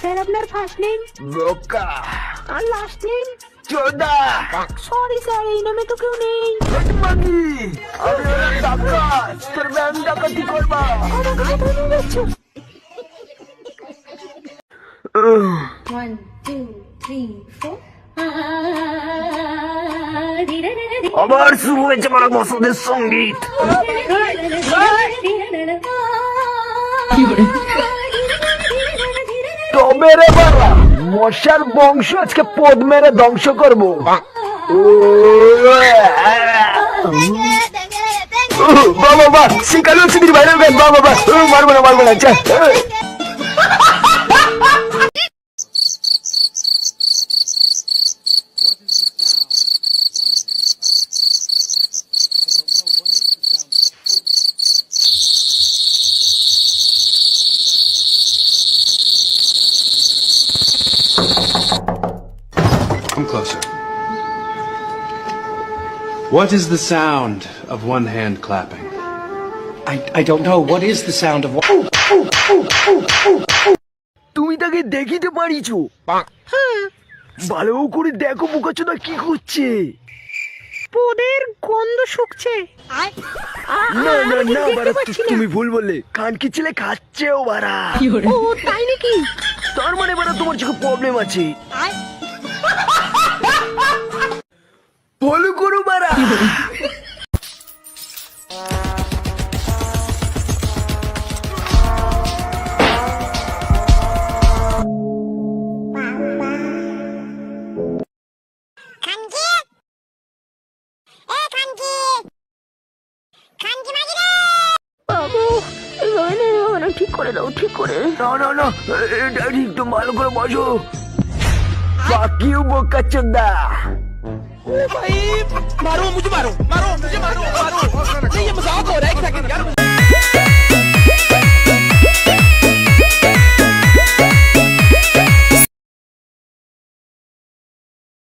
Sir আপনার first name? বোকা। আর last name? চোদা। সরি স্যার, এই নামে তো কেউ নেই। হেডমাগি, আমি হলাম ডাকাত, তোর ব্যাংক ডাকাতি করবা। আমাকে কোথায় নিয়ে যাচ্ছ? 1 2 3 4 আবার শুরু হয়েছে আমার বসন্তের সঙ্গীত। তবে রে বাবা, মশার বংশ আজকে পদ মেরে ধ্বংস করবো। বাবা বাবা, শিকালো শিবির বাইরে বাবা বাবা, মারবো না আচ্ছা। Come closer. What is the sound of one hand clapping? I don't know. What is the sound of... তুমি তাকে দেখিতে পারিছো? ভালো করে দেখো বোকাচোদা কি করছে। পোদের গন্ধ শুকছে। না না না বারা, তুমি ভুল বললে, কানকি ছেলে খাচ্ছেও বারা। ও তাই নাকি? তার মানে বারা তোমার চোখে প্রবলেম আছে। ফলো করো বারা। বাবু, এভাবে নেই, এভাবে না, ঠিক করে দাও, ঠিক করে। না না না, এটা ঠিক তো, ভালো করে বসো। বাকিও বোকাচোদা। मारो मुझे मारो मारो मुझे मारो मारो